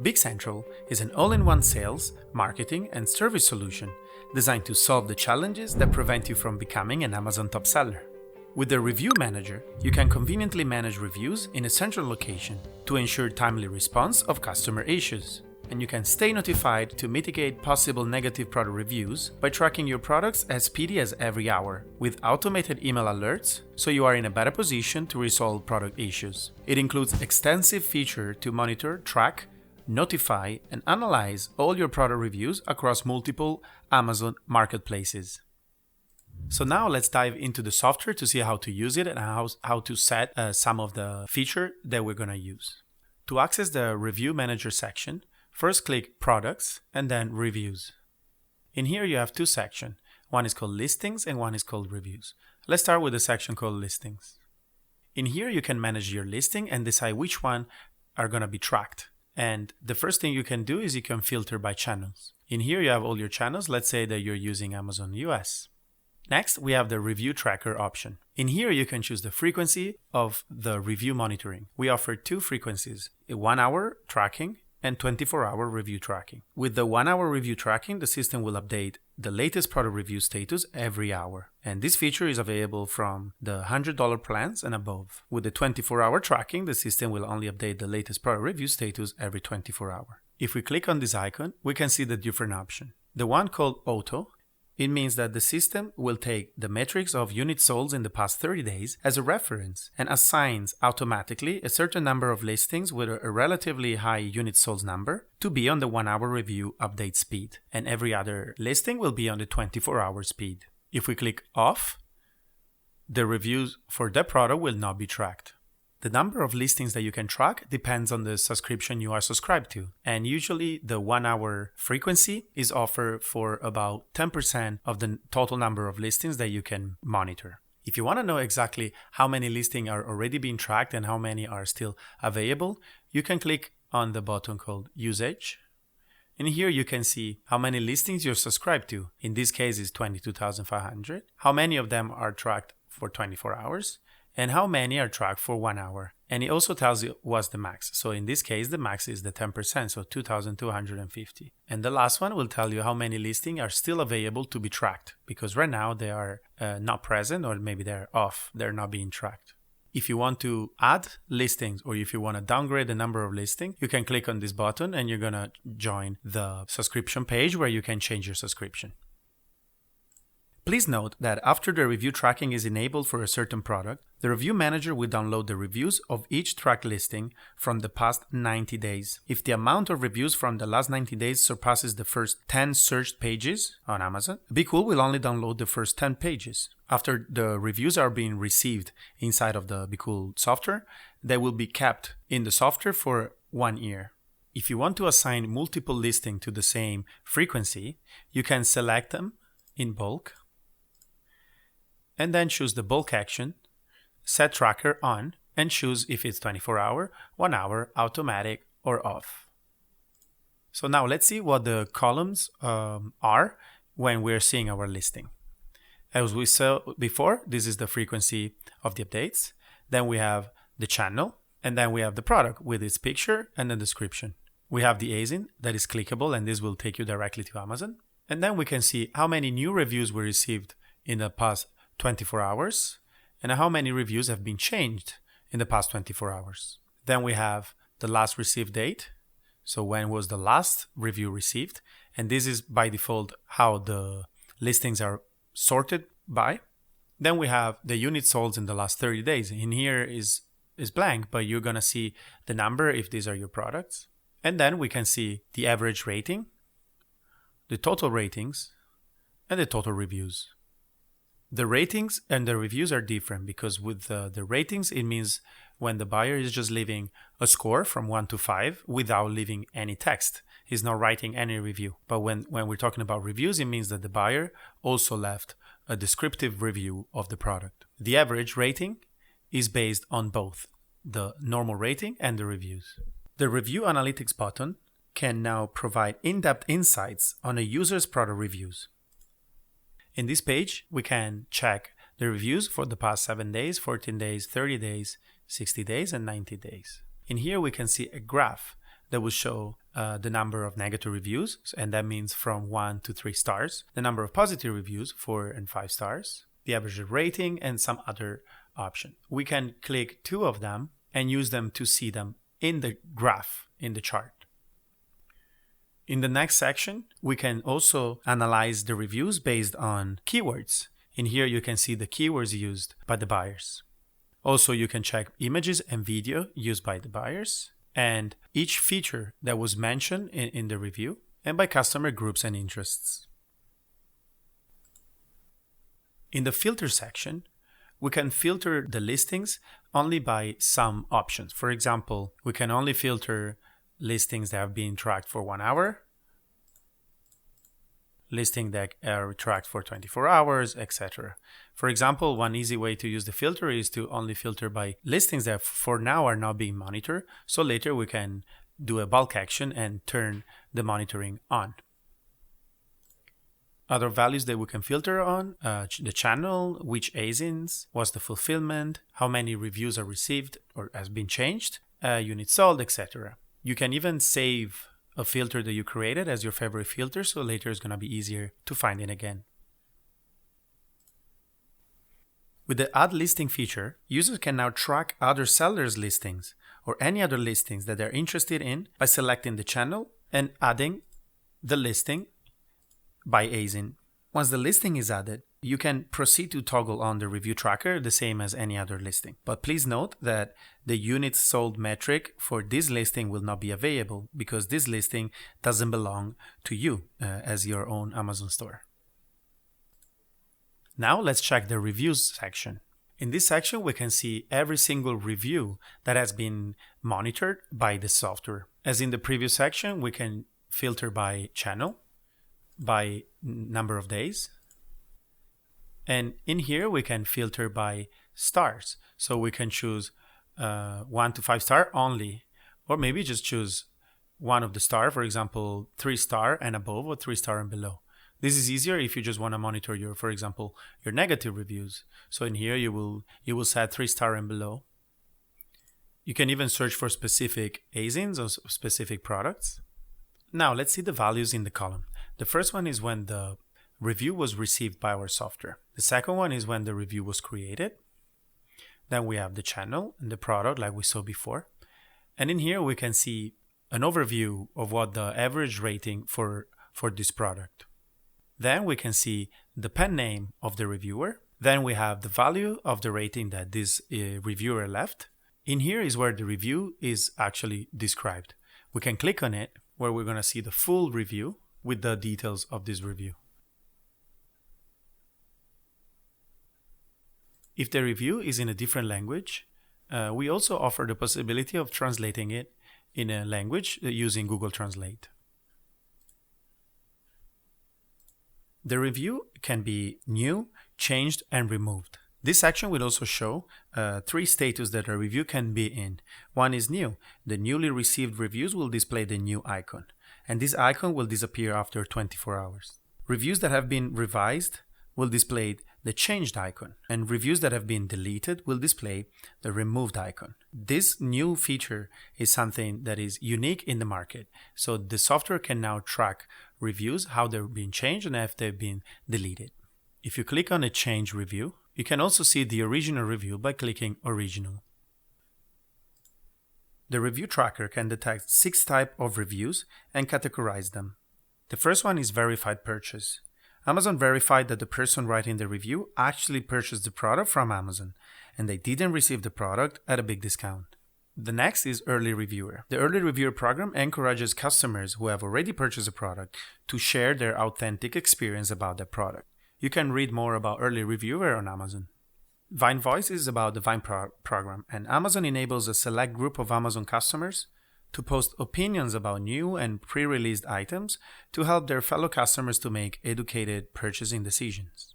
BigCentral is an all-in-one sales, marketing, and service solution designed to solve the challenges that prevent you from becoming an Amazon top seller. With the Review Manager, you can conveniently manage reviews in a central location to ensure timely response of customer issues. And you can stay notified to mitigate possible negative product reviews by tracking your products as speedy as every hour, with automated email alerts, so you are in a better position to resolve product issues. It includes extensive features to monitor, track, notify, and analyze all your product reviews across multiple Amazon marketplaces. So now let's dive into the software to see how to use it and how to set some of the features that we're going to use. To access the Review Manager section, first click Products and then Reviews. In here you have two sections. One is called Listings and one is called Reviews. Let's start with the section called Listings. In here you can manage your listing and decide which one are going to be tracked. And the first thing you can do is you can filter by channels. In here you have all your channels. Let's say that you're using Amazon US. Next, we have the Review Tracker option. In here, you can choose the frequency of the review monitoring. We offer two frequencies, a 1-hour tracking and 24-hour review tracking. With the 1-hour review tracking, the system will update the latest product review status every hour. And this feature is available from the $100 plans and above. With the 24-hour tracking, the system will only update the latest product review status every 24 hours. If we click on this icon, we can see the different options. The one called Auto, it means that the system will take the metrics of units sold in the past 30 days as a reference and assigns automatically a certain number of listings with a relatively high unit sold number to be on the 1-hour review update speed, and every other listing will be on the 24-hour speed. If we click Off, the reviews for that product will not be tracked. The number of listings that you can track depends on the subscription you are subscribed to, and usually the 1-hour frequency is offered for about 10% of the total number of listings that you can monitor. If you want to know exactly how many listings are already being tracked and how many are still available, you can click on the button called Usage. And here you can see how many listings you're subscribed to. In this case, it's 22,500. How many of them are tracked for 24 hours. And how many are tracked for 1 hour. And it also tells you what's the max. So in this case, the max is the 10%, so 2,250. And the last one will tell you how many listings are still available to be tracked, because right now they are not present, or maybe they're off, they're not being tracked. If you want to add listings or if you want to downgrade the number of listings, you can click on this button and you're going to join the subscription page where you can change your subscription. Please note that after the review tracking is enabled for a certain product, the Review Manager will download the reviews of each tracked listing from the past 90 days. If the amount of reviews from the last 90 days surpasses the first 10 searched pages on Amazon, BQool will only download the first 10 pages. After the reviews are being received inside of the BQool software, they will be kept in the software for 1 year. If you want to assign multiple listings to the same frequency, you can select them in bulk, and then choose the bulk action, set tracker on, and choose if it's 24-hour, 1 hour, automatic, or off. So now let's see what the columns are when we're seeing our listing. As we saw before, this is the frequency of the updates. Then we have the channel, and then we have the product with its picture and the description. We have the ASIN that is clickable, and this will take you directly to Amazon. And then we can see how many new reviews were received in the past 24 hours and how many reviews have been changed in the past 24 hours. Then we have the last received date. So when was the last review received? And this is by default how the listings are sorted by. Then we have the units sold in the last 30 days. In here is blank, but you're going to see the number if these are your products. And then we can see the average rating, the total ratings, and the total reviews. The ratings and the reviews are different because with the ratings, it means when the buyer is just leaving a score from 1 to 5 without leaving any text. He's not writing any review. But when we're talking about reviews, it means that the buyer also left a descriptive review of the product. The average rating is based on both the normal rating and the reviews. The Review Analytics button can now provide in-depth insights on a user's product reviews. In this page, we can check the reviews for the past 7 days, 14 days, 30 days, 60 days, and 90 days. In here, we can see a graph that will show the number of negative reviews, and that means from 1 to 3 stars, the number of positive reviews, 4 and 5 stars, the average rating, and some other option. We can click 2 of them and use them to see them in the graph, in the chart. In the next section, we can also analyze the reviews based on keywords. In here, you can see the keywords used by the buyers. Also, you can check images and video used by the buyers, and each feature that was mentioned in the review, and by customer groups and interests. In the filter section, we can filter the listings only by some options. For example, we can only filter listings that have been tracked for 1 hour, listings that are tracked for 24 hours, etc. For example, one easy way to use the filter is to only filter by listings that for now are not being monitored, so later we can do a bulk action and turn the monitoring on. Other values that we can filter on, the channel, which ASINs, what's the fulfillment, how many reviews are received or has been changed, units sold, etc. You can even save a filter that you created as your favorite filter, so later it's going to be easier to find it again. With the Add Listing feature, users can now track other sellers' listings or any other listings that they're interested in by selecting the channel and adding the listing by ASIN. Once the listing is added, you can proceed to toggle on the review tracker the same as any other listing. But please note that the units sold metric for this listing will not be available because this listing doesn't belong to you as your own Amazon store. Now let's check the reviews section. In this section, we can see every single review that has been monitored by the software. As in the previous section, we can filter by channel, by number of days. And in here, we can filter by stars. So we can choose 1 to 5 star only, or maybe just choose one of the star, for example, 3 star and above or 3 star and below. This is easier if you just want to monitor your, for example, your negative reviews. So in here, you will set 3 star and below. You can even search for specific ASINs or specific products. Now let's see the values in the column. The first one is when the review was received by our software. The second one is when the review was created. Then we have the channel and the product like we saw before. And in here we can see an overview of what the average rating for this product. Then we can see the pen name of the reviewer. Then we have the value of the rating that this reviewer left. In here is where the review is actually described. We can click on it where we're going to see the full review with the details of this review. If the review is in a different language, we also offer the possibility of translating it in a language using Google Translate. The review can be new, changed, and removed. This section will also show 3 status that a review can be in. One is new. The newly received reviews will display the new icon, and this icon will disappear after 24 hours. Reviews that have been revised will display the changed icon, and reviews that have been deleted will display the removed icon. This new feature is something that is unique in the market, so the software can now track reviews, how they're being changed and if they've been deleted. If you click on a change review, you can also see the original review by clicking original. The review tracker can detect 6 types of reviews and categorize them. The first one is verified purchase. Amazon verified that the person writing the review actually purchased the product from Amazon and they didn't receive the product at a big discount. The next is early reviewer. The early reviewer program encourages customers who have already purchased a product to share their authentic experience about that product. You can read more about early reviewer on Amazon. Vine Voice is about the Vine program, and Amazon enables a select group of Amazon customers to post opinions about new and pre-released items to help their fellow customers to make educated purchasing decisions.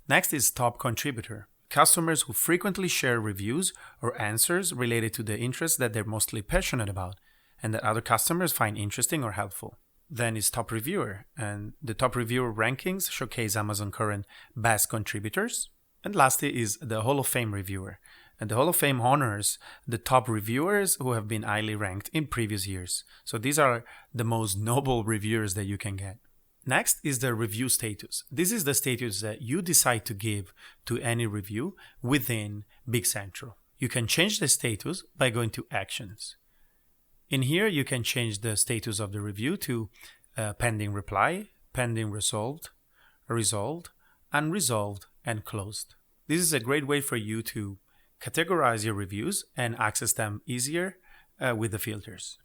Next is top contributor. Customers who frequently share reviews or answers related to the interests that they're mostly passionate about and that other customers find interesting or helpful. Then is top reviewer, and the top reviewer rankings showcase Amazon current best contributors. And lastly is the Hall of Fame reviewer. And the Hall of Fame honors the top reviewers who have been highly ranked in previous years. So these are the most noble reviewers that you can get. Next is the review status. This is the status that you decide to give to any review within Big Central. You can change the status by going to Actions. In here, you can change the status of the review to pending reply, pending resolved, unresolved, and closed. This is a great way for you to categorize your reviews and access them easier with the filters.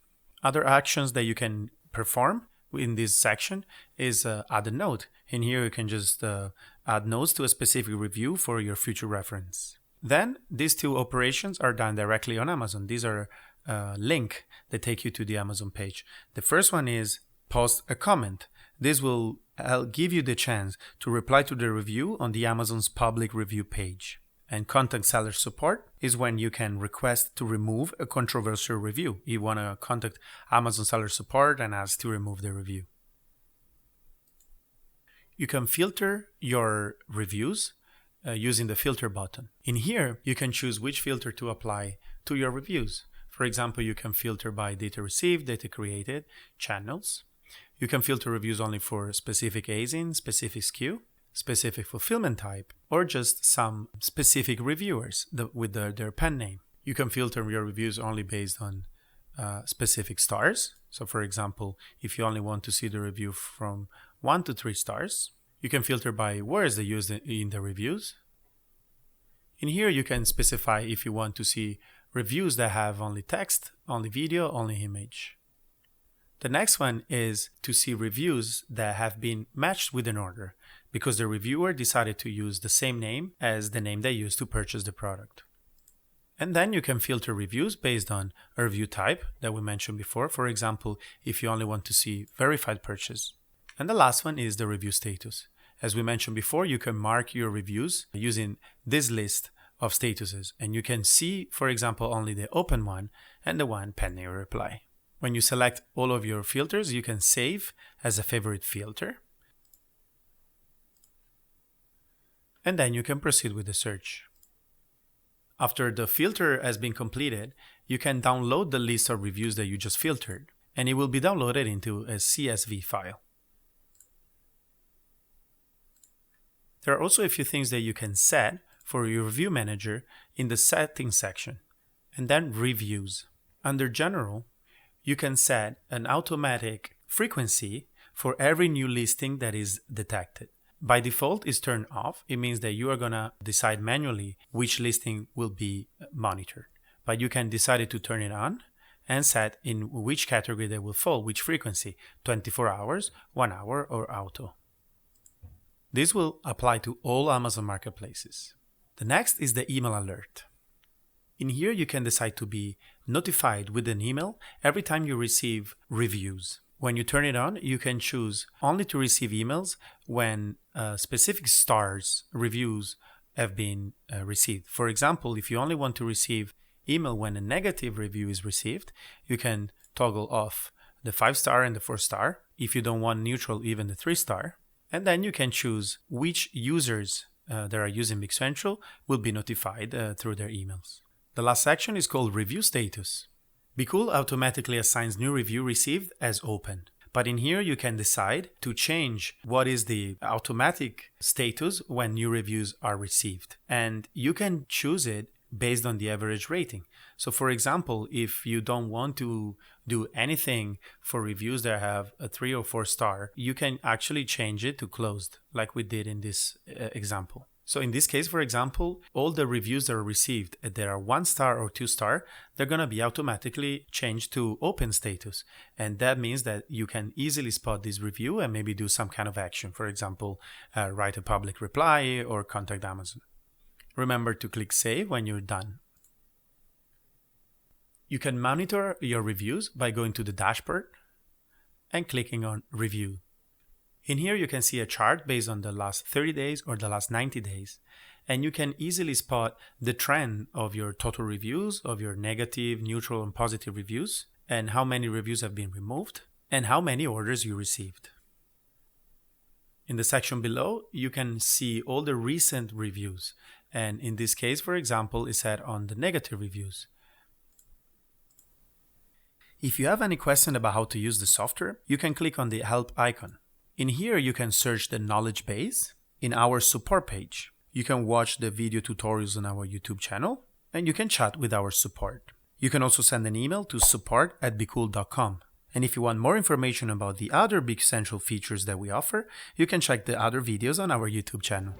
Other actions that you can perform in this section is add a note. In here, you can just add notes to a specific review for your future reference. Then these two operations are done directly on Amazon. These are a link that take you to the Amazon page. The first one is post a comment. This will give you the chance to reply to the review on the Amazon's public review page. And contact seller support is when you can request to remove a controversial review. You want to contact Amazon seller support and ask to remove the review. You can filter your reviews using the filter button. In here, you can choose which filter to apply to your reviews. For example, you can filter by data received, data created, channels. You can filter reviews only for specific ASIN, specific SKU, specific fulfillment type, or just some specific reviewers with their pen name. You can filter your reviews only based on specific stars. So for example, if you only want to see the review from 1 to 3 stars, you can filter by words they use in the reviews. In here, you can specify if you want to see reviews that have only text, only video, only image. The next one is to see reviews that have been matched with an order because the reviewer decided to use the same name as the name they used to purchase the product. And then you can filter reviews based on a review type that we mentioned before. For example, if you only want to see verified purchase. And the last one is the review status. As we mentioned before, you can mark your reviews using this list of statuses, and you can see, for example, only the open one and the one pending a reply. When you select all of your filters, you can save as a favorite filter. And then you can proceed with the search. After the filter has been completed, you can download the list of reviews that you just filtered, and it will be downloaded into a CSV file. There are also a few things that you can set for your review manager in the settings section, and then reviews. Under general, you can set an automatic frequency for every new listing that is detected. By default, it's turned off. It means that you are going to decide manually which listing will be monitored. But you can decide to turn it on and set in which category they will fall, which frequency, 24 hours, 1 hour, or auto. This will apply to all Amazon marketplaces. The next is the email alert. In here, you can decide to be notified with an email every time you receive reviews. When you turn it on, you can choose only to receive emails when specific stars reviews have been received. For example, if you only want to receive email when a negative review is received, you can toggle off the 5-star and the 4-star. If you don't want neutral, even the 3-star. And then you can choose which users that are using Big Central will be notified through their emails. The last section is called Review Status. BQool automatically assigns new review received as open. But in here, you can decide to change what is the automatic status when new reviews are received. And you can choose it based on the average rating. So for example, if you don't want to do anything for reviews that have a 3 or 4 star, you can actually change it to closed, like we did in this example. So in this case, for example, all the reviews that are received that are 1 star or 2 star, they're going to be automatically changed to open status. And that means that you can easily spot this review and maybe do some kind of action. For example, write a public reply or contact Amazon. Remember to click Save when you're done. You can monitor your reviews by going to the dashboard and clicking on Review. In here, you can see a chart based on the last 30 days or the last 90 days, and you can easily spot the trend of your total reviews, of your negative, neutral, and positive reviews, and how many reviews have been removed, and how many orders you received. In the section below, you can see all the recent reviews, And in this case, for example, is set on the negative reviews. If you have any question about how to use the software, you can click on the help icon. In here, you can search the knowledge base in our support page. You can watch the video tutorials on our YouTube channel, and you can chat with our support. You can also send an email to support@BQool.com. And if you want more information about the other Big Central features that we offer, you can check the other videos on our YouTube channel.